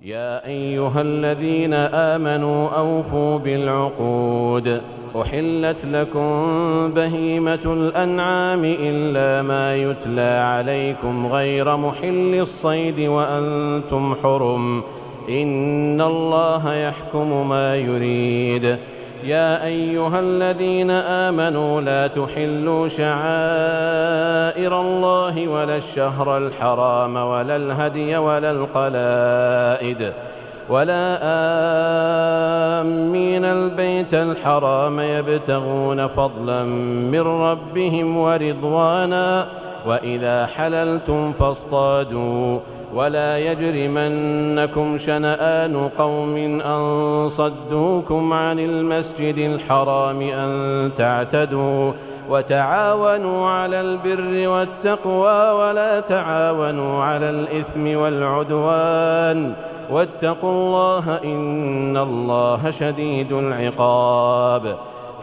يا أيها الذين آمنوا أوفوا بالعقود. أحلت لكم بهيمة الأنعام إلا ما يتلى عليكم غير محل الصيد وأنتم حرم، إن الله يحكم ما يريد. يا أيها الذين آمنوا لا تحلوا شعائر الله ولا الشهر الحرام ولا الهدي ولا القلائد ولا آمين البيت الحرام يبتغون فضلا من ربهم ورضوانا، وإذا حللتم فاصطادوا، ولا يجرمنكم شنآن قوم أن صدوكم عن المسجد الحرام أن تعتدوا، وتعاونوا على البر والتقوى ولا تعاونوا على الإثم والعدوان، واتقوا الله إن الله شديد العقاب.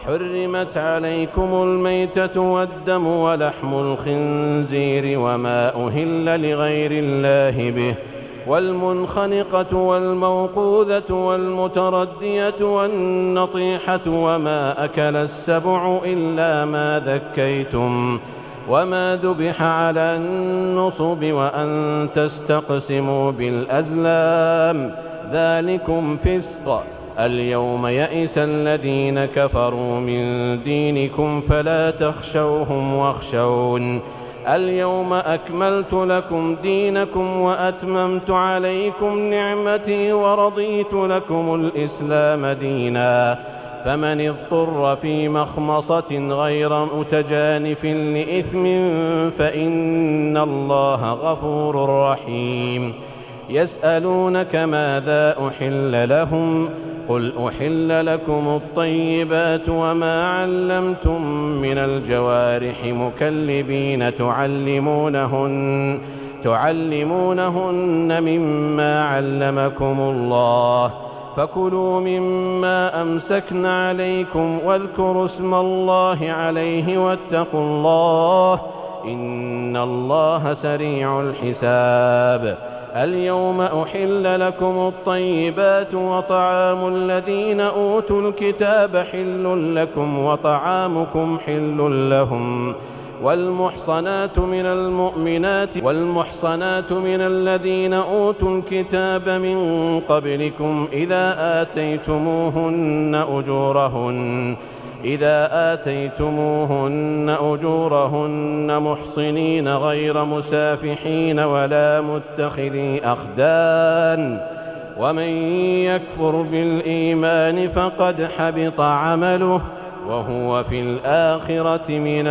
حرمت عليكم الميتة والدم ولحم الخنزير وما أهل لغير الله به، والمنخنقة والموقوذة والمتردية والنطيحة وما أكل السبع إلا ما ذكيتم، وما ذبح على النصب وأن تستقسموا بالأزلام، ذلكم فسق. اليوم يئس الذين كفروا من دينكم فلا تخشوهم واخشون. اليوم أكملت لكم دينكم وأتممت عليكم نعمتي ورضيت لكم الإسلام دينا، فمن اضطر في مخمصة غير متجانف لإثم فإن الله غفور رحيم. يسألونك ماذا أحل لهم، قل أحل لكم الطيبات وما علمتم من الجوارح مكلبين تعلمونهن مما علمكم الله، فكلوا مما أمسكن عليكم واذكروا اسم الله عليه واتقوا الله إن الله سريع الحساب. اليوم أحل لكم الطيبات وطعام الذين أوتوا الكتاب حل لكم وطعامكم حل لهم، والمحصنات من المؤمنات والمحصنات من الذين أوتوا الكتاب من قبلكم إذا آتيتموهن أجورهن محصنين غير مسافحين ولا متخذي أخدان، ومن يكفر بالإيمان فقد حبط عمله وهو في الآخرة من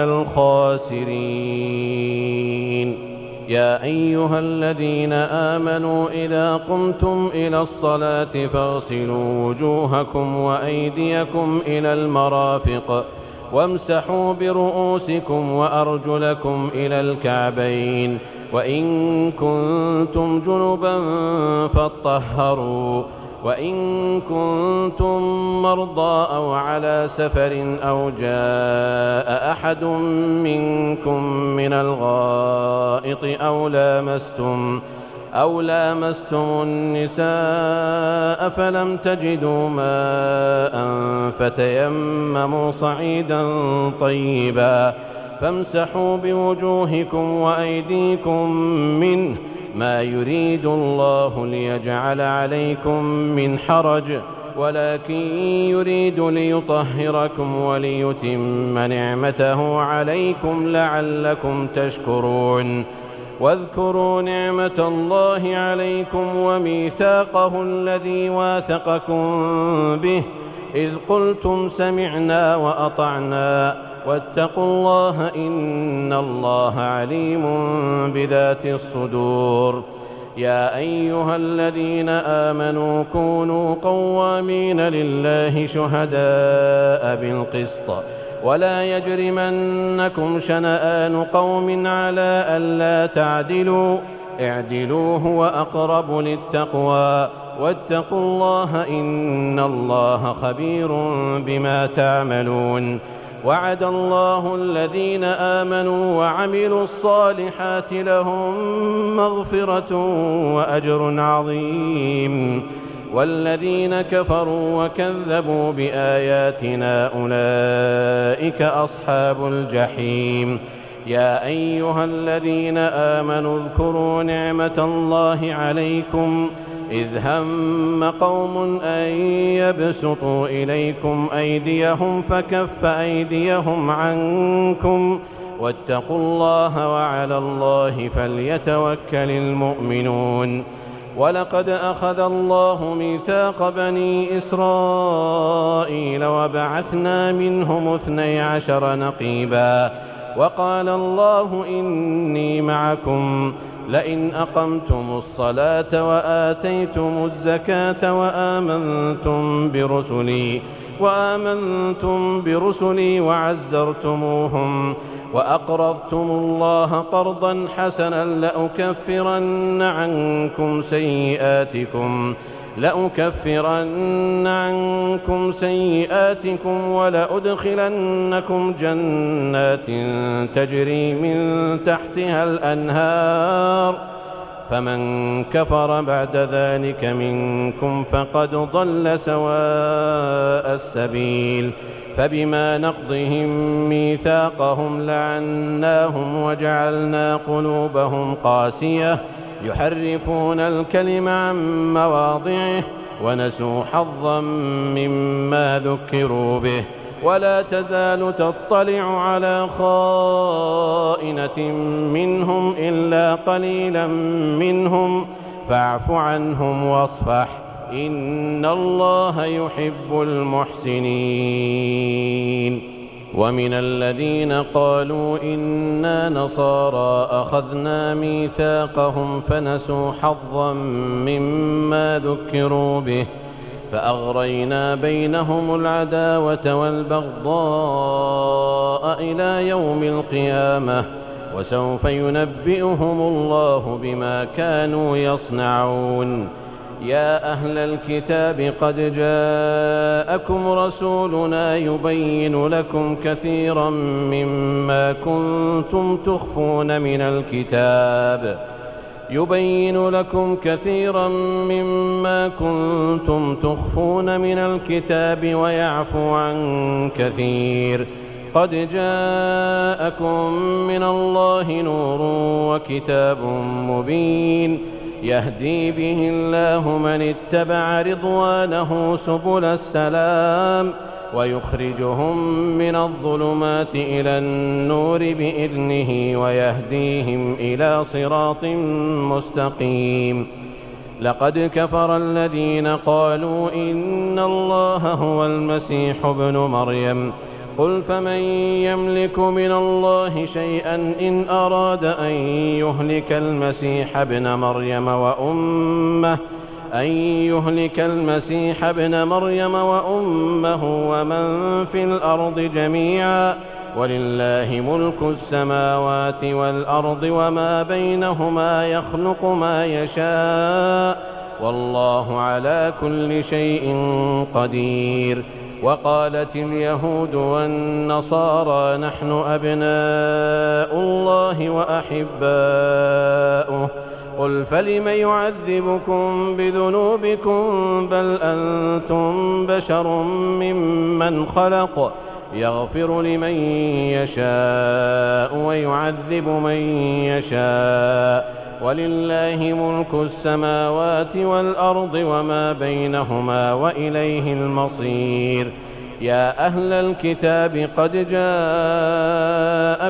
الخاسرين. يا أيها الذين آمنوا إذا قمتم إلى الصلاة فاغسلوا وجوهكم وأيديكم إلى المرافق وامسحوا برؤوسكم وأرجلكم إلى الكعبين، وإن كنتم جنبا فاطهروا، وإن كنتم مرضى أو على سفر أو جاء أحد منكم من الغائط أو لامستم النساء فلم تجدوا ماء فتيمموا صعيدا طيبا فامسحوا بوجوهكم وأيديكم منه، ما يريد الله ليجعل عليكم من حرج ولكن يريد ليطهركم وليتم نعمته عليكم لعلكم تشكرون. واذكروا نعمة الله عليكم وميثاقه الذي واثقكم به إذ قلتم سمعنا وأطعنا واتقوا الله إن الله عليم بذات الصدور. يا أيها الذين آمنوا كونوا قوامين لله شهداء بالقسط ولا يجرمنكم شنآن قوم على ألا تعدلوا اعدلوا هو أقرب للتقوى واتقوا الله إن الله خبير بما تعملون. وعد الله الذين آمنوا وعملوا الصالحات لهم مغفرة وأجر عظيم، والذين كفروا وكذبوا بآياتنا أولئك أصحاب الجحيم. يا أيها الذين آمنوا اذكروا نعمة الله عليكم إذ هم قوم أن يبسطوا إليكم أيديهم فكف أيديهم عنكم واتقوا الله وعلى الله فليتوكل المؤمنون. ولقد أخذ الله ميثاق بني إسرائيل وبعثنا منهم 12 نقيبا وقال الله إني معكم لئن أقمتم الصلاة وآتيتم الزكاة وآمنتم برسلي وعزرتموهم وأقرضتم الله قرضا حسنا لأكفرن عنكم سيئاتكم ولأدخلنكم جنات تجري من تحتها الأنهار فمن كفر بعد ذلك منكم فقد ضل سواء السبيل. فبما نقضهم ميثاقهم لعناهم وجعلنا قلوبهم قاسية يحرفون الكلم عن مواضعه ونسوا حظا مما ذكروا به ولا تزال تطلع على خائنة منهم إلا قليلا منهم فاعف عنهم واصفح إن الله يحب المحسنين. ومن الذين قالوا إنا نصارى أخذنا ميثاقهم فنسوا حظا مما ذكروا به فأغرينا بينهم العداوة والبغضاء إلى يوم القيامة وسوف ينبئهم الله بما كانوا يصنعون. يا أهل الكتاب قد جاءكم رسولنا يبين لكم كثيرا مما كنتم تخفون من الكتاب ويعفو عن كثير. قد جاءكم من الله نور وكتاب مبين يهدي به الله من اتبع رضوانه سبل السلام ويخرجهم من الظلمات إلى النور بإذنه ويهديهم إلى صراط مستقيم. لقد كفر الذين قالوا إن الله هو المسيح ابن مريم قل فمن يملك من الله شيئا إن أراد أن يهلك المسيح ابن مريم وأمه ومن في الأرض جميعا ولله ملك السماوات والأرض وما بينهما يخلق ما يشاء والله على كل شيء قدير. وقالت اليهود والنصارى نحن أبناء الله وأحباؤه قل فلم يعذبكم بذنوبكم بل أنتم بشر ممن خلق يغفر لمن يشاء ويعذب من يشاء ولله ملك السماوات والأرض وما بينهما وإليه المصير. يا أهل الكتاب قد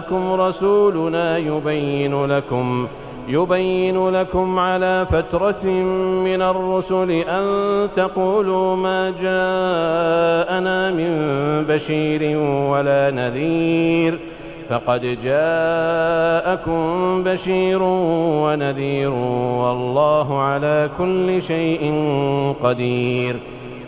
جاءكم رسولنا يبين لكم على فترة من الرسل أن تقولوا ما جاءنا من بشير ولا نذير فقد جاءكم بشير ونذير والله على كل شيء قدير.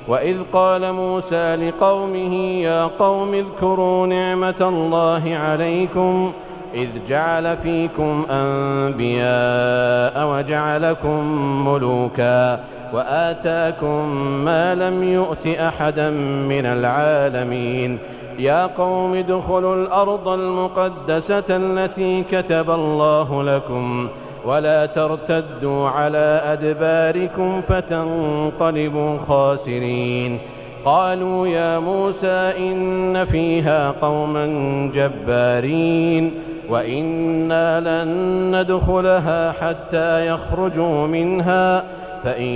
وإذ قال موسى لقومه يا قوم اذكروا نعمة الله عليكم إذ جعل فيكم أنبياء وجعلكم ملوكا وآتاكم ما لم يؤت أحدا من العالمين يا قوم ادخلوا الأرض المقدسة التي كتب الله لكم ولا ترتدوا على أدباركم فتنقلبوا خاسرين. قالوا يا موسى إن فيها قوما جبارين وإنا لن ندخلها حتى يخرجوا منها فإن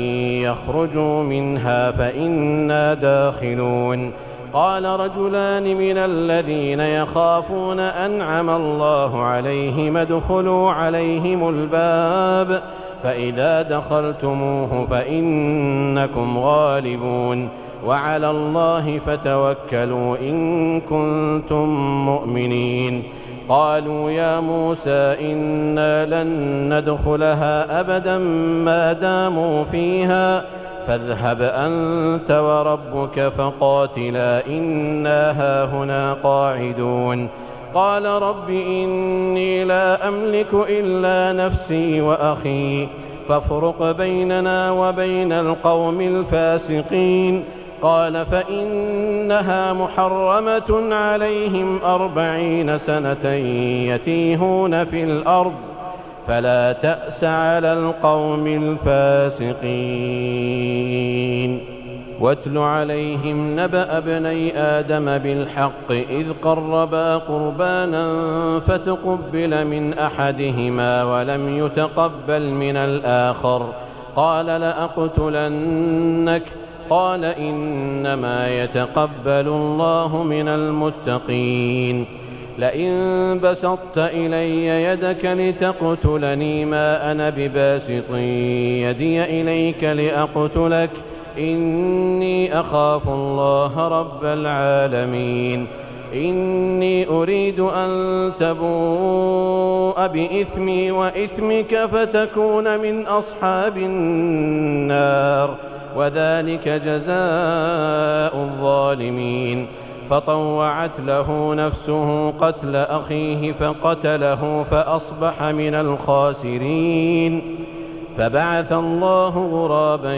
يخرجوا منها فإنا داخلون. قال رجلان من الذين يخافون أنعم الله عليهم ادخلوا عليهم الباب فإذا دخلتموه فإنكم غالبون وعلى الله فتوكلوا إن كنتم مؤمنين. قالوا يا موسى إنا لن ندخلها أبدا ما داموا فيها فاذهب أنت وربك فقاتلا إنا هاهنا قاعدون. قال رب إني لا أملك إلا نفسي وأخي فافرق بيننا وبين القوم الفاسقين. قال فإنها محرمة عليهم 40 سنة يتيهون في الأرض فلا تأس على القوم الفاسقين. واتل عليهم نبأ ابني آدم بالحق إذ قربا قربانا فتقبل من أحدهما ولم يتقبل من الآخر قال لأقتلنك قال إنما يتقبل الله من المتقين. لئن بسطت إلي يدك لتقتلني ما أنا بباسط يدي إليك لأقتلك إني أخاف الله رب العالمين. إني أريد أن تبوء بإثمي وإثمك فتكون من أصحاب النار وذلك جزاء الظالمين. فطوعت له نفسه قتل أخيه فقتله فأصبح من الخاسرين. فبعث الله غرابا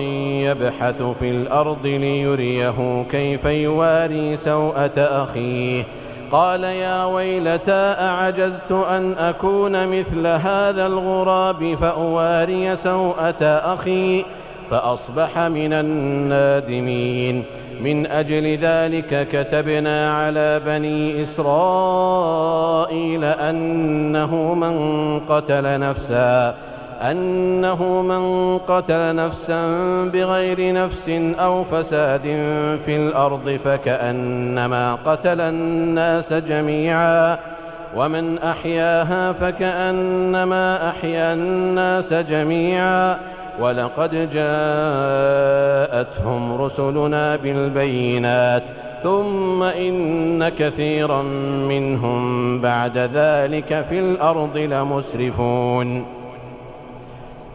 يبحث في الأرض ليريه كيف يواري سوءة أخيه قال يا ويلتى أعجزت أن أكون مثل هذا الغراب فأواري سوءة أخي فأصبح من النادمين. من أجل ذلك كتبنا على بني إسرائيل أنه من قتل نفسا بغير نفس أو فساد في الأرض فكأنما قتل الناس جميعا ومن أحياها فكأنما أحيا الناس جميعا ولقد جاءتهم رسلنا بالبينات ثم إن كثيرا منهم بعد ذلك في الأرض لمسرفون.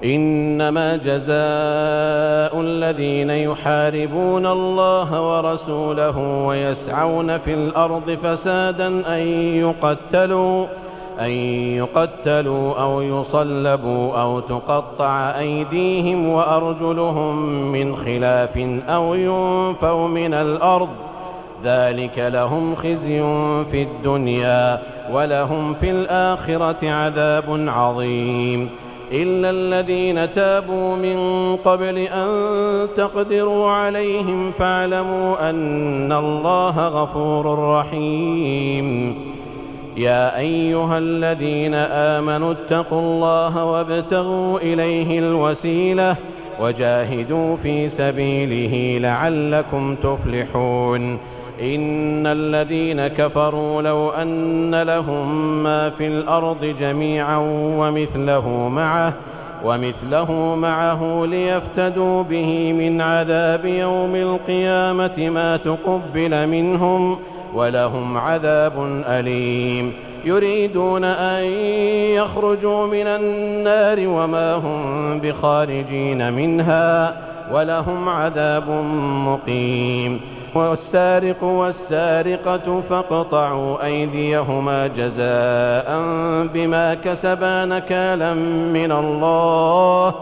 إنما جزاء الذين يحاربون الله ورسوله ويسعون في الأرض فسادا أن يقتلوا أو يصلبوا أو تقطع أيديهم وأرجلهم من خلاف أو ينفوا من الأرض ذلك لهم خزي في الدنيا ولهم في الآخرة عذاب عظيم. إلا الذين تابوا من قبل أن تقدروا عليهم فاعلموا أن الله غفور رحيم. يا أيها الذين آمنوا اتقوا الله وابتغوا إليه الوسيلة وجاهدوا في سبيله لعلكم تفلحون. إن الذين كفروا لو أن لهم ما في الأرض جميعا ومثله معه ليفتدوا به من عذاب يوم القيامة ما تقبل منهم ولهم عذاب أليم. يريدون أن يخرجوا من النار وما هم بخارجين منها ولهم عذاب مقيم. والسارق والسارقة فاقطعوا أيديهما جزاء بما كسبا نكالا من الله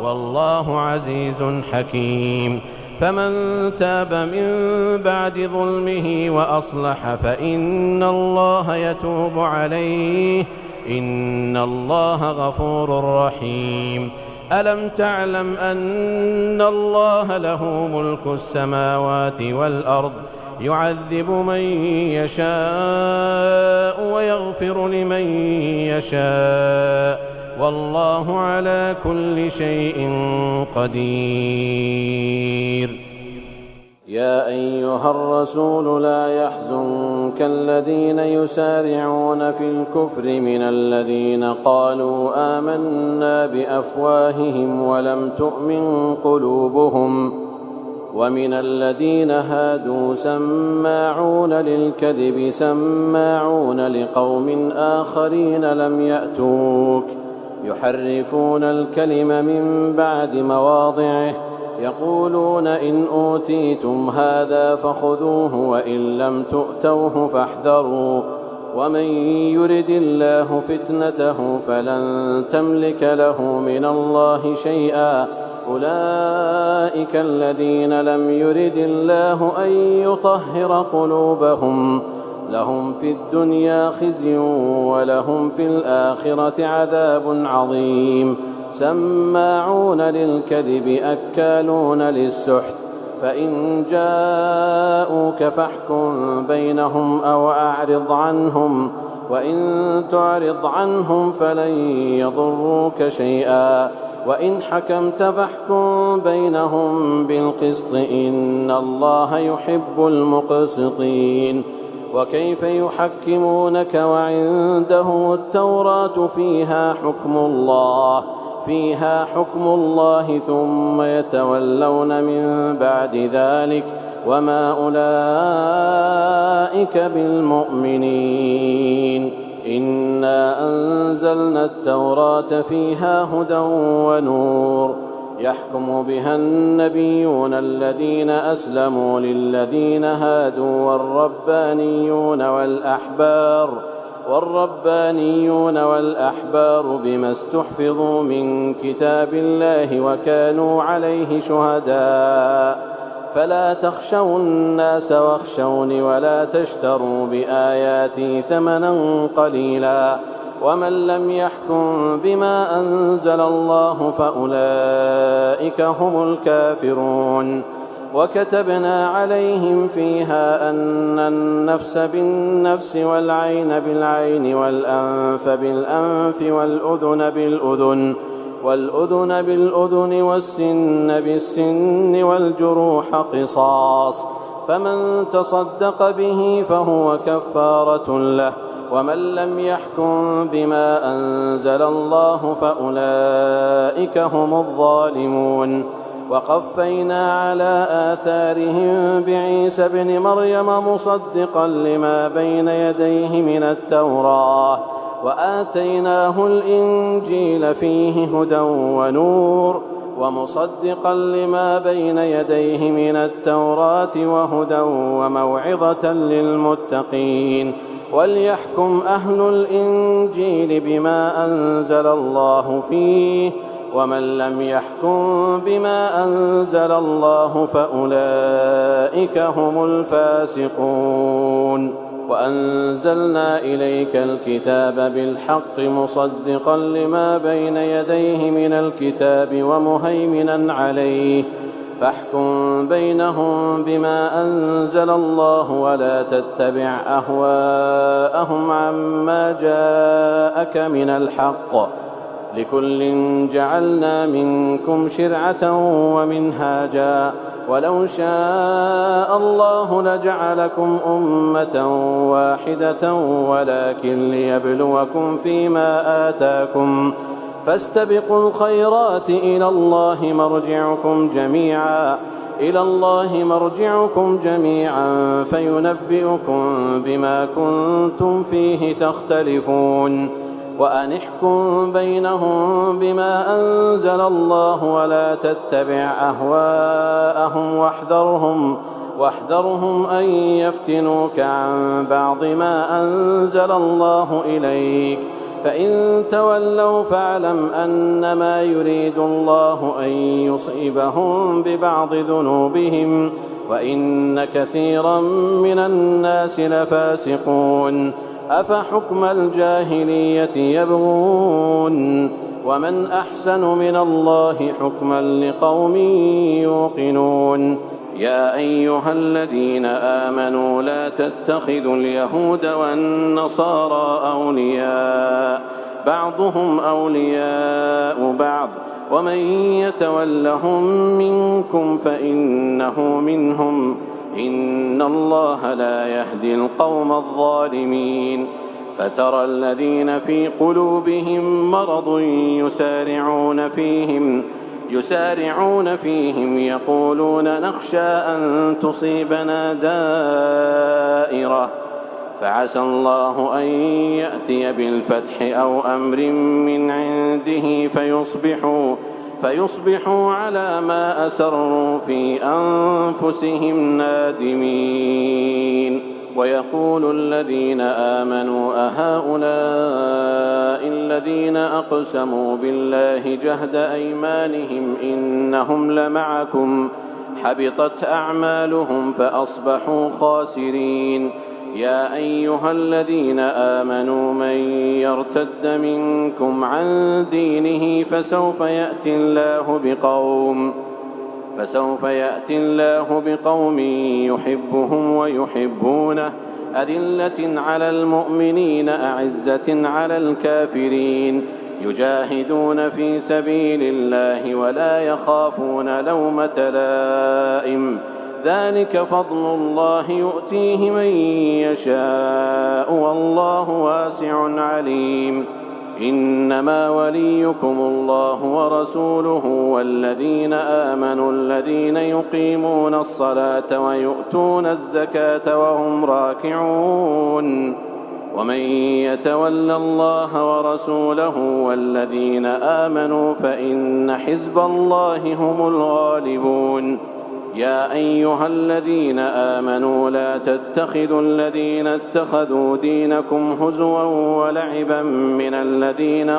والله عزيز حكيم. فمن تاب من بعد ظلمه وأصلح فإن الله يتوب عليه إن الله غفور رحيم. ألم تعلم أن الله له ملك السماوات والأرض يعذب من يشاء ويغفر لمن يشاء والله على كل شيء قدير. يا أيها الرسول لا يحزنك الذين يسارعون في الكفر من الذين قالوا آمنا بأفواههم ولم تؤمن قلوبهم ومن الذين هادوا سماعون للكذب سماعون لقوم آخرين لم يأتوك يحرفون الكلم من بعد مواضعه يقولون إن أوتيتم هذا فخذوه وإن لم تؤتوه فاحذروا ومن يرد الله فتنته فلن تملك له من الله شيئا أولئك الذين لم يرد الله أن يطهر قلوبهم لهم في الدنيا خزي ولهم في الآخرة عذاب عظيم. سماعون للكذب أكالون للسحت فإن جاءوك فاحكم بينهم أو أعرض عنهم وإن تعرض عنهم فلن يضروك شيئا وإن حكمت فاحكم بينهم بالقسط إن الله يحب المقسطين. وكيف يحكمونك وعنده التوراة فيها حكم الله ثم يتولون من بعد ذلك وما أولئك بالمؤمنين. إنا أنزلنا التوراة فيها هدى ونور يحكم بها النبيون الذين أسلموا للذين هادوا والربانيون والأحبار بما استحفظوا من كتاب الله وكانوا عليه شهداء فلا تخشوا الناس واخشوني ولا تشتروا بآياتي ثمنا قليلا ومن لم يحكم بما أنزل الله فأولئك هم الكافرون. وكتبنا عليهم فيها أن النفس بالنفس والعين بالعين والأنف بالأنف والأذن بالأذن والسن بالسن والجروح قصاص فمن تصدق به فهو كفارة له ومن لم يحكم بما أنزل الله فأولئك هم الظالمون. وقفينا على آثارهم بعيسى ابن مريم مصدقا لما بين يديه من التوراة وآتيناه الإنجيل فيه هدى ونور ومصدقا لما بين يديه من التوراة وهدى وموعظة للمتقين. وليحكم أهل الإنجيل بما أنزل الله فيه ومن لم يحكم بما أنزل الله فأولئك هم الفاسقون. وأنزلنا إليك الكتاب بالحق مصدقا لما بين يديه من الكتاب ومهيمنا عليه فاحكم بينهم بما أنزل الله ولا تتبع أهواءهم عما جاءك من الحق لكل جعلنا منكم شرعة ومنهاجا ولو شاء الله لجعلكم أمة واحدة ولكن ليبلوكم فيما آتاكم فاستبقوا الخيرات إلى الله مرجعكم جميعا فينبئكم بما كنتم فيه تختلفون. وأنحكم بينهم بما أنزل الله ولا تتبع أهواءهم واحذرهم أن يفتنوك عن بعض ما أنزل الله إليك فإن تولوا فاعلم أنما يريد الله أن يصيبهم ببعض ذنوبهم وإن كثيرا من الناس لفاسقون أفحكم الجاهلية يبغون ومن أحسن من الله حكما لقوم يوقنون يا أيها الذين آمنوا لا تتخذوا اليهود والنصارى أولياء بعضهم أولياء بعض ومن يتولهم منكم فإنه منهم إن الله لا يهدي القوم الظالمين فترى الذين في قلوبهم مرض يسارعون فيهم يقولون نخشى أن تصيبنا دائرة فعسى الله أن يأتي بالفتح أو أمر من عنده فيصبحوا على ما أسروا في أنفسهم نادمين ويقول الذين آمنوا أهؤلاء الذين أقسموا بالله جهد أيمانهم إنهم لمعكم حبطت أعمالهم فأصبحوا خاسرين يا أيها الذين آمنوا من يرتد منكم عن دينه فسوف يأتي الله بقوم يحبهم ويحبونه أذلة على المؤمنين أعزة على الكافرين يجاهدون في سبيل الله ولا يخافون لومة لائم ذلك فضل الله يؤتيه من يشاء والله واسع عليم إنما وليكم الله ورسوله والذين آمنوا الذين يقيمون الصلاة ويؤتون الزكاة وهم راكعون ومن يتول الله ورسوله والذين آمنوا فإن حزب الله هم الغالبون يا أيها الذين آمنوا لا تتخذوا الذين اتخذوا دينكم هزوا ولعبا من الذين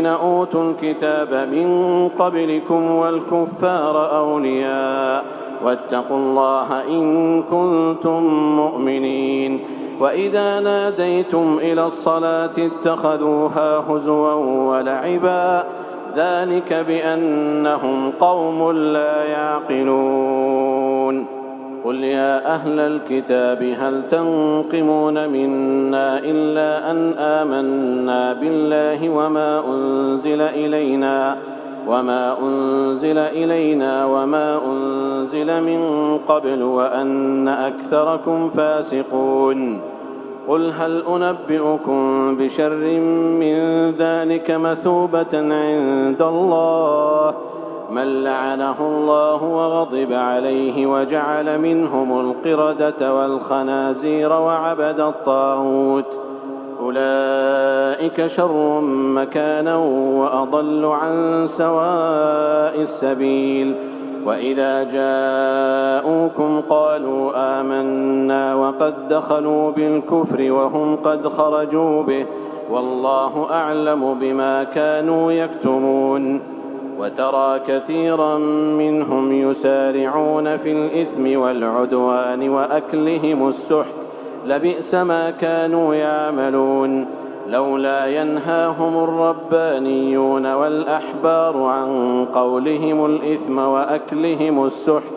أوتوا الكتاب من قبلكم والكفار أولياء واتقوا الله إن كنتم مؤمنين وإذا ناديتم إلى الصلاة اتخذوها هزوا ولعبا ذلك بأنهم قوم لا يعقلون قل يا أهل الكتاب هل تنقمون منا إلا أن آمنا بالله وما أنزل إلينا وما أنزل من قبل وأن أكثركم فاسقون قل هل أنبئكم بشر من ذلك مثوبة عند الله من لعنه الله وغضب عليه وجعل منهم القردة والخنازير وعبد الطاغوت أولئك شر مكانا وأضل عن سواء السبيل وإذا جاءوكم قالوا آمنا وقد دخلوا بالكفر وهم قد خرجوا به والله أعلم بما كانوا يكتمون وترى كثيرا منهم يسارعون في الإثم والعدوان وأكلهم السحت لبئس ما كانوا يعملون لولا ينهاهم الربانيون والأحبار عن قولهم الإثم وأكلهم السحت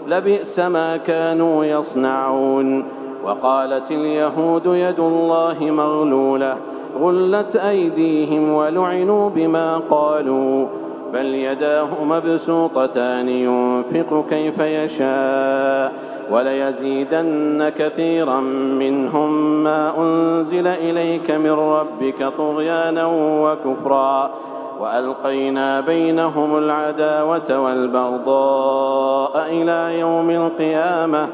لبئس ما كانوا يصنعون وقالت اليهود يد الله مغلولة غلت أيديهم ولعنوا بما قالوا بل يداه مبسوطتان ينفق كيف يشاء وليزيدن كثيرا منهم ما أنزل إليك من ربك طغيانا وكفرا وألقينا بينهم العداوة والبغضاء إلى يوم القيامة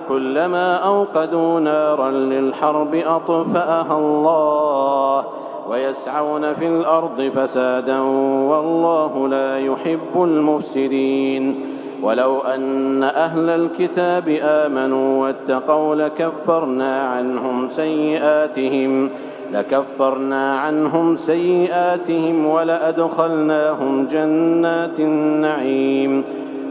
كلما أوقدوا نارا للحرب أطفأها الله ويسعون في الأرض فسادا والله لا يحب المفسدين ولو أن أهل الكتاب آمنوا واتقوا لكفرنا عنهم سيئاتهم ولأدخلناهم جنات النعيم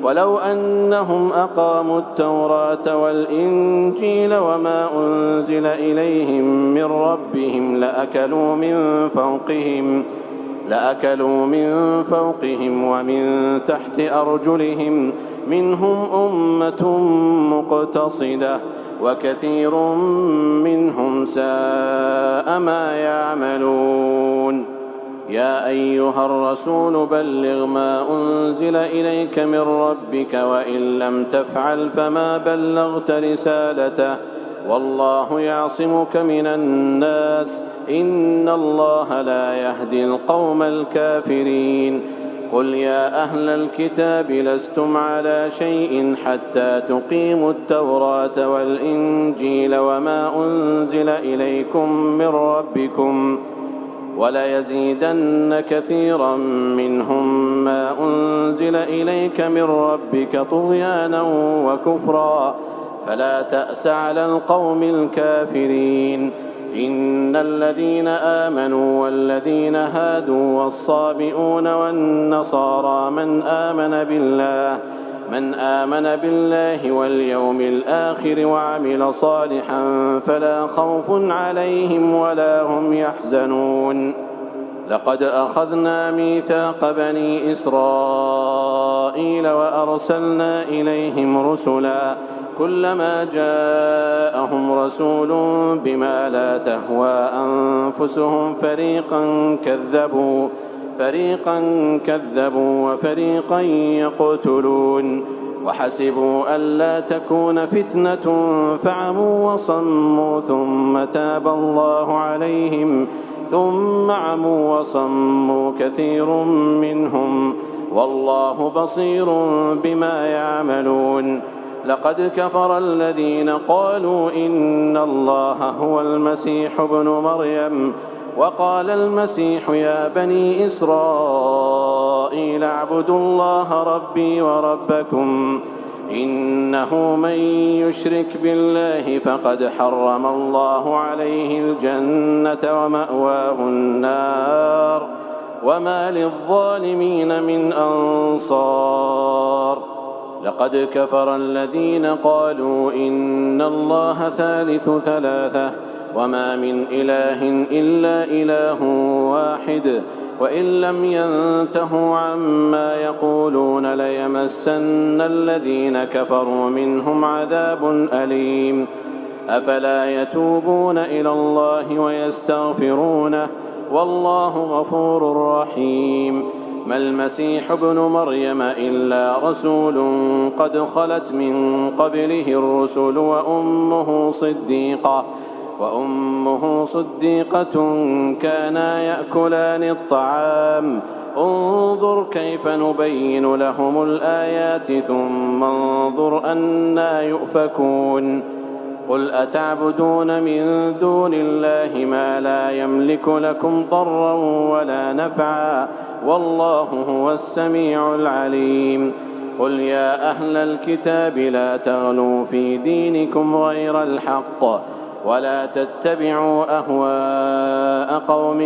ولو أنهم أقاموا التوراة والإنجيل وما أنزل إليهم من ربهم لأكلوا من فوقهم ومن تحت أرجلهم منهم أمة مقتصدة وكثير منهم ساء ما يعملون. يا أيها الرسول بلغ ما أنزل إليك من ربك وإن لم تفعل فما بلغت رسالته والله يعصمك من الناس إن الله لا يهدي القوم الكافرين. قل يا أهل الكتاب لستم على شيء حتى تقيموا التوراة والإنجيل وما أنزل إليكم من ربكم وليزيدن كثيرا منهم ما أنزل إليك من ربك طغيانا وكفرا فلا تأس على القوم الكافرين. إن الذين آمنوا والذين هادوا والصابئون والنصارى من آمن بالله واليوم الآخر وعمل صالحا فلا خوف عليهم ولا هم يحزنون. لقد أخذنا ميثاق بني إسرائيل وأرسلنا إليهم رسلا كلما جاءهم رسول بما لا تهوى أنفسهم فريقا كذبوا وفريقا يقتلون وحسبوا ألا تكون فتنة فعموا وصموا ثم عموا وصموا كثير منهم والله بصير بما يعملون. لقد كفر الذين قالوا إن الله هو المسيح ابن مريم وقال المسيح يا بني إسرائيل اعبدوا الله ربي وربكم إنه من يشرك بالله فقد حرم الله عليه الجنة ومأواه النار وما للظالمين من أنصار. لقد كفر الذين قالوا إن الله ثالث ثلاثة وما من إله إلا إله واحد وإن لم ينتهوا عما يقولون ليمسن الذين كفروا منهم عذاب أليم. أفلا يتوبون إلى الله ويستغفرونه والله غفور رحيم. ما المسيح ابن مريم إلا رسول قد خلت من قبله الرسل وأمه صديقة كانا يأكلان الطعام انظر كيف نبين لهم الآيات ثم انظر أنى يؤفكون. قل أتعبدون من دون الله ما لا يملك لكم ضرا ولا نفعا والله هو السميع العليم. قل يا أهل الكتاب لا تغلوا في دينكم غير الحق ولا تتبعوا أهواء قوم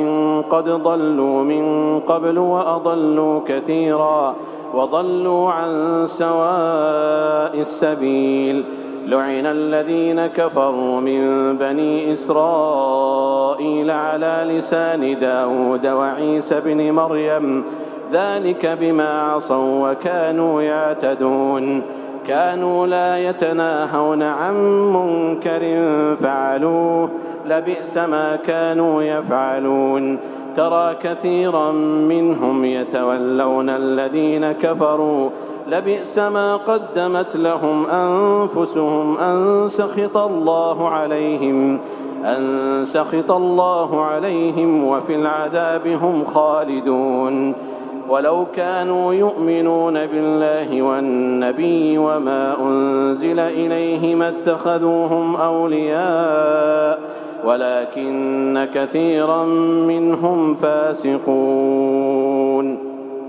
قد ضلوا من قبل وأضلوا كثيرا وضلوا عن سواء السبيل. لعن الذين كفروا من بني إسرائيل على لسان داود وعيسى بن مريم ذلك بما عصوا وكانوا يعتدون. كانوا لا يتناهون عن منكر فعلوه لبئس ما كانوا يفعلون. ترى كثيرا منهم يتولون الذين كفروا لبئس ما قدمت لهم أنفسهم أن سخط الله عليهم وفي العذاب هم خالدون. ولو كانوا يؤمنون بالله والنبي وما أنزل إليه ما اتخذوهم أولياء ولكن كثيرا منهم فاسقون.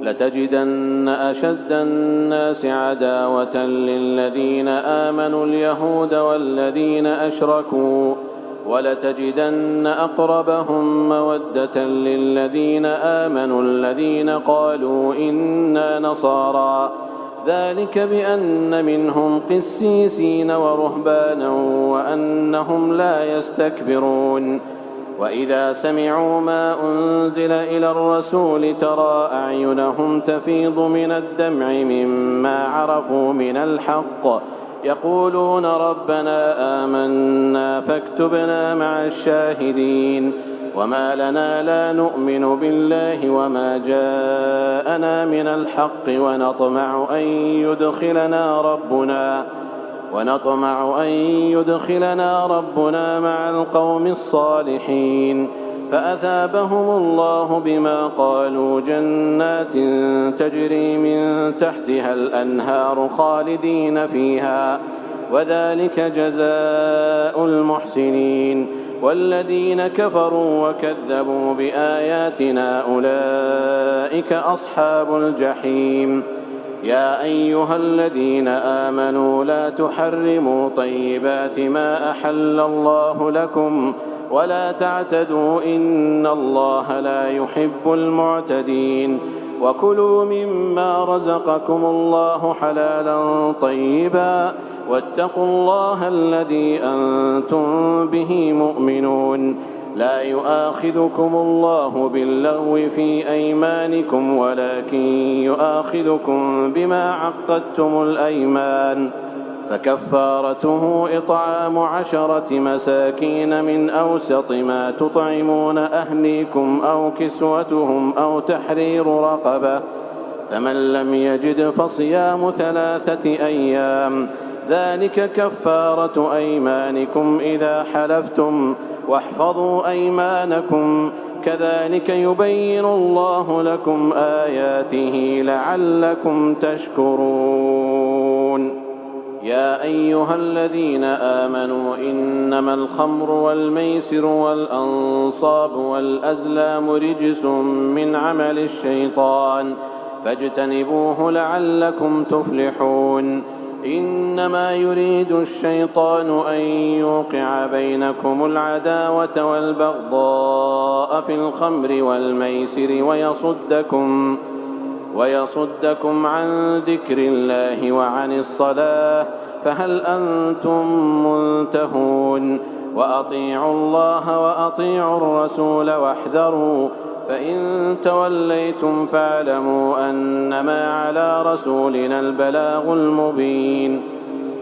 لتجدن أشد الناس عداوة للذين آمنوا اليهود والذين أشركوا ولتجدن أقربهم مودة للذين آمنوا الذين قالوا إنا نصارى ذلك بأن منهم قسيسين ورهبانا وأنهم لا يستكبرون وإذا سمعوا ما أنزل إلى الرسول ترى أعينهم تفيض من الدمع مما عرفوا من الحق يقولون ربنا آمنا فاكتبنا مع الشاهدين وما لنا لا نؤمن بالله وما جاءنا من الحق ونطمع أن يدخلنا ربنا مع القوم الصالحين فأثابهم الله بما قالوا جنات تجري من تحتها الأنهار خالدين فيها وذلك جزاء المحسنين والذين كفروا وكذبوا بآياتنا أولئك أصحاب الجحيم يا أيها الذين آمنوا لا تحرموا طيبات ما أحل الله لكم ولا تعتدوا إن الله لا يحب المعتدين وكلوا مما رزقكم الله حلالا طيبا واتقوا الله الذي أنتم به مؤمنون لا يؤاخذكم الله باللغو في أيمانكم ولكن يؤاخذكم بما عقدتم الأيمان فكفارته إطعام 10 مساكين من أوسط ما تطعمون أهليكم أو كسوتهم أو تحرير رقبة فمن لم يجد فصيام 3 أيام ذلك كفارة أيمانكم إذا حلفتم واحفظوا أيمانكم كذلك يبين الله لكم آياته لعلكم تشكرون يا أيها الذين آمنوا إنما الخمر والميسر والأنصاب والأزلام رجس من عمل الشيطان فاجتنبوه لعلكم تفلحون إنما يريد الشيطان أن يوقع بينكم العداوة والبغضاء في الخمر والميسر ويصدكم عن ذكر الله وعن الصلاة فهل أنتم منتهون وأطيعوا الله وأطيعوا الرسول واحذروا فإن توليتم فاعلموا أنما على رسولنا البلاغ المبين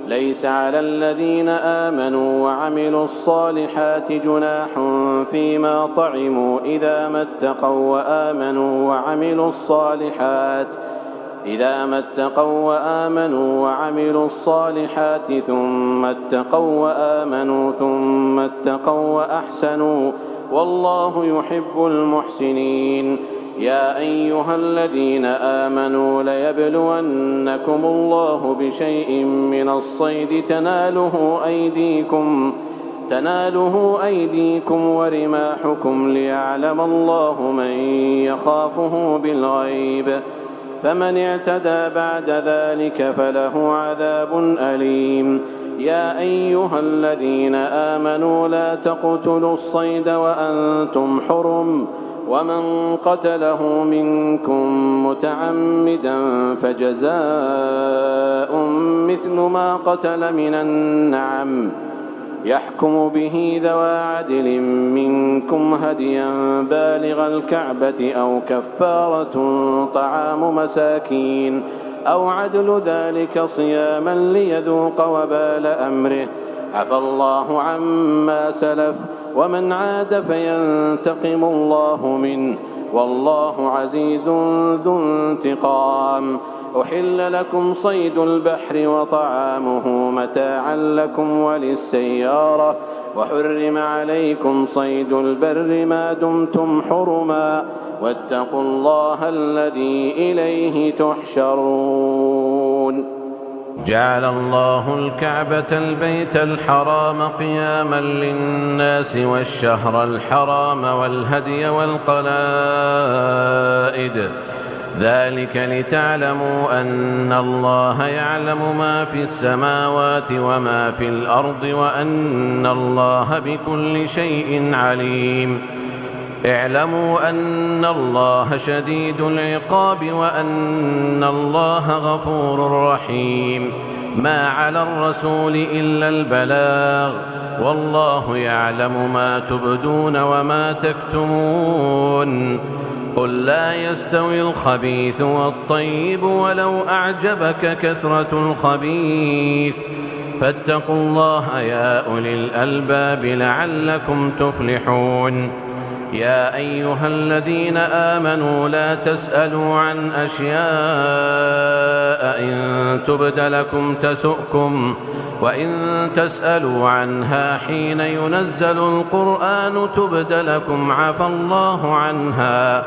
ليس على الذين آمنوا وعملوا الصالحات جناح فيما طعموا إذا ما اتقوا وعملوا الصالحات ثم اتقوا وأحسنوا والله يحب المحسنين يا أيها الذين آمنوا ليبلونكم الله بشيء من الصيد تناله أيديكم ورماحكم ليعلم الله من يخافه بالغيب فمن اعتدى بعد ذلك فله عذاب أليم يا أيها الذين آمنوا لا تقتلوا الصيد وأنتم حرم ومن قتله منكم متعمدا فجزاء مثل ما قتل من النعم يحكم به ذوى عدل منكم هديا بالغ الكعبة أو كفارة طعام مساكين أو عدل ذلك صياما ليذوق وبال أمره عفى الله عما سلف ومن عاد فينتقم الله منه والله عزيز ذو انتقام أحل لكم صيد البحر وطعامه متاعا لكم وللسيارة وحرم عليكم صيد البر ما دمتم حرما واتقوا الله الذي إليه تحشرون جعل الله الكعبة البيت الحرام قياما للناس والشهر الحرام والهدي والقلائد ذلك لتعلموا أن الله يعلم ما في السماوات وما في الأرض وأن الله بكل شيء عليم. اعلموا أن الله شديد العقاب وأن الله غفور رحيم. ما على الرسول إلا البلاغ، والله يعلم ما تبدون وما تكتمون. قل لا يستوي الخبيث والطيب ولو أعجبك كثرة الخبيث، فاتقوا الله يا أولي الألباب لعلكم تفلحون. يا أيها الذين آمنوا لا تسألوا عن أشياء إن تبد لكم تسؤكم، وإن تسألوا عنها حين ينزل القرآن تبد لكم عفى الله عنها،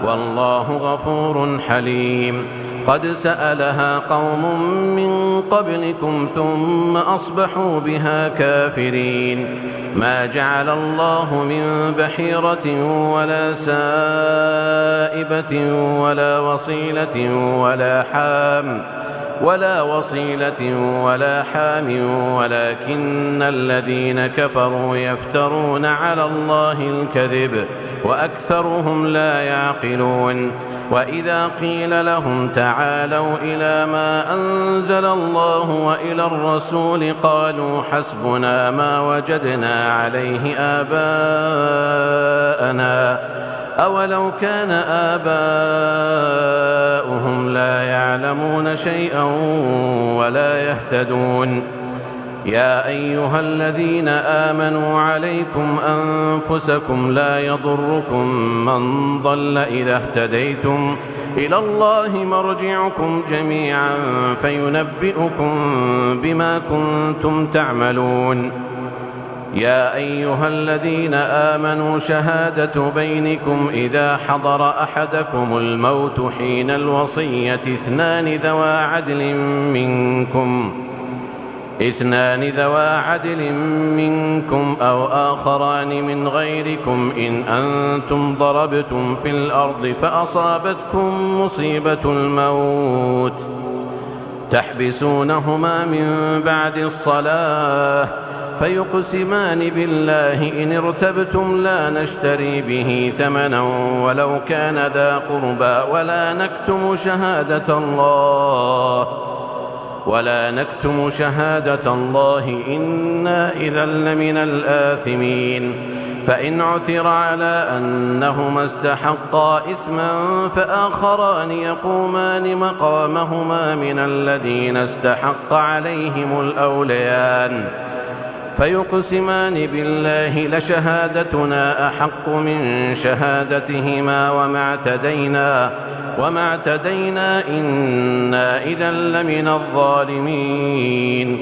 والله غفور حليم. قد سألها قوم من قبلكم ثم أصبحوا بها كافرين. ما جعل الله من بحيرة ولا سائبة ولا وصيلة ولا حام ولكن الذين كفروا يفترون على الله الكذب وأكثرهم لا يعقلون. وإذا قيل لهم تعالوا إلى ما أنزل الله وإلى الرسول قالوا حسبنا ما وجدنا عليه آباءنا أولو كان آباؤهم لا يعلمون شيئا ولا يهتدون. يا أيها الذين آمنوا عليكم أنفسكم لا يضركم من ضل إذا اهتديتم، إلى الله مرجعكم جميعا فينبئكم بما كنتم تعملون. يا أيها الذين آمنوا شهادة بينكم إذا حضر أحدكم الموت حين الوصية اثنان ذوا عدل منكم أو آخران من غيركم إن أنتم ضربتم في الأرض فأصابتكم مصيبة الموت تحبسونهما من بعد الصلاة فيقسمان بالله إن ارتبتم لا نشتري به ثمنا ولو كان ذا قربى ولا نكتم شهادة الله إنا إذا لمن الآثمين. فإن عثر على أنهما استحقا إثما فآخران يقومان مقامهما من الذين استحق عليهم الأوليان فيقسمان بالله لشهادتنا أحق من شهادتهما وما اعتدينا إنا إذا لمن الظالمين.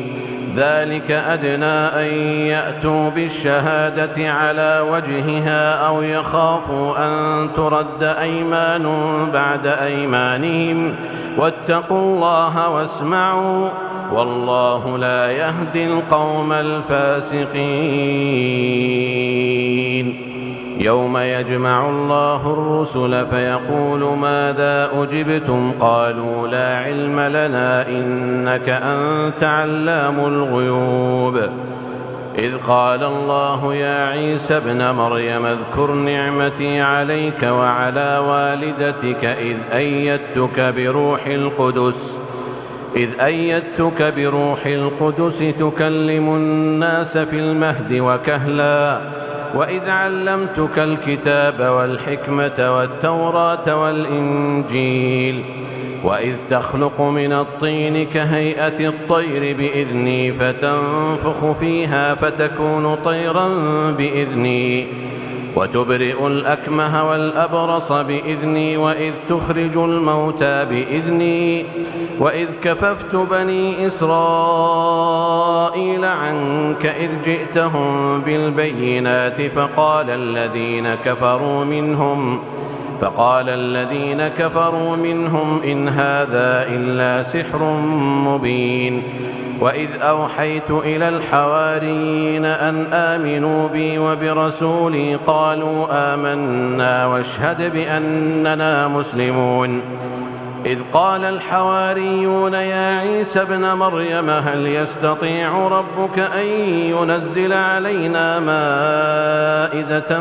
ذلك أدنى أن يأتوا بالشهادة على وجهها أو يخافوا أن ترد أيمان بعد أيمانهم واتقوا الله واسمعوا والله لا يهدي القوم الفاسقين. يوم يجمع الله الرسل فيقول ماذا أجبتم قالوا لا علم لنا إنك أنت علام الغيوب. إذ قال الله يا عيسى ابن مريم اذكر نعمتي عليك وعلى والدتك إذ أيدتك بروح القدس تكلم الناس في المهد وكهلا وإذ علمتك الكتاب والحكمة والتوراة والإنجيل وإذ تخلق من الطين كهيئة الطير بإذني فتنفخ فيها فتكون طيرا بإذني وتبرئ الأكمه والأبرص بإذني وإذ تخرج الموتى بإذني وإذ كففت بني إسرائيل عنك إذ جئتهم بالبينات فقال الذين كفروا منهم إن هذا إلا سحر مبين. وإذ أوحيت إلى الحواريين أن آمنوا بي وبرسولي قالوا آمنا واشهد بأننا مسلمون. إذ قال الحواريون يا عيسى ابن مريم هل يستطيع ربك أن ينزل علينا مائدة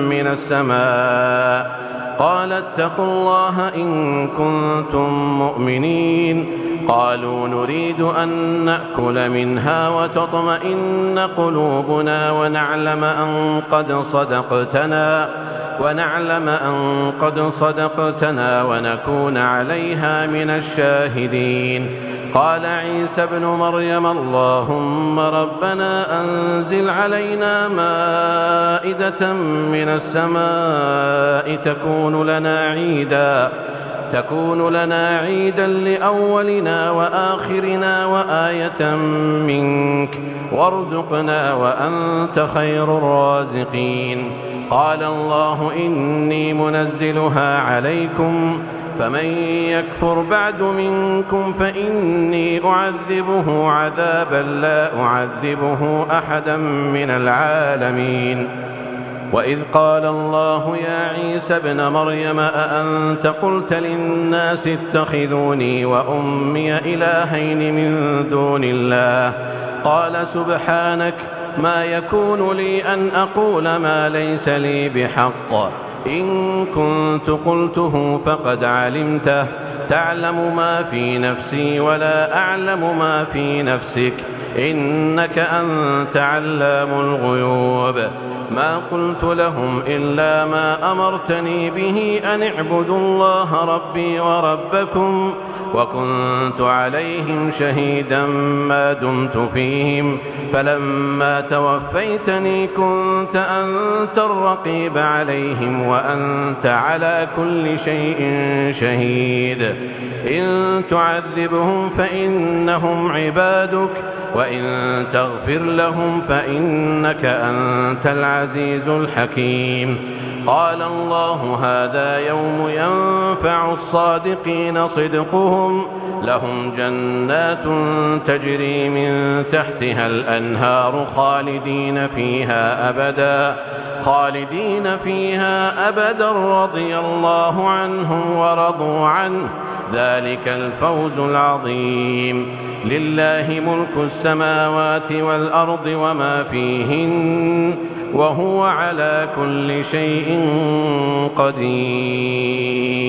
من السماء؟ قال اتقوا الله إن كنتم مؤمنين. قالوا نريد أن نأكل منها وتطمئن قلوبنا ونعلم أن قد صدقتنا ونكون عليها من الشاهدين. قال عيسى ابن مريم اللهم ربنا أنزل علينا مائدة من السماء تكون لنا عيدا لأولنا وآخرنا وآية منك وارزقنا وأنت خير الرازقين. قال الله إني منزلها عليكم فمن يكفر بعد منكم فإني أعذبه عذابا لا أعذبه أحدا من العالمين. وإذ قال الله يا عيسى ابن مريم أأنت قلت للناس اتخذوني وأمي إلهين من دون الله؟ قال سبحانك ما يكون لي أن أقول ما ليس لي بحق، إن كنت قلته فقد علمته، تعلم ما في نفسي ولا أعلم ما في نفسك، إنك أنت علام الغيوب. ما قلت لهم إلا ما أمرتني به أن اعبدوا الله ربي وربكم، وكنت عليهم شهيدا ما دمت فيهم، فلما توفيتني كنت أنت الرقيب عليهم وأنت على كل شيء شهيد. إن تعذبهم فإنهم عبادك وإن تغفر لهم فإنك أنت العزيز الحكيم. قال الله هذا يوم ينفع الصادقين صدقهم، لهم جنات تجري من تحتها الأنهار خالدين فيها أبدا رضي الله عنهم ورضوا عنه، ذلك الفوز العظيم. لله ملك السماوات والأرض وما فيهن وهو على كل شيء قدير.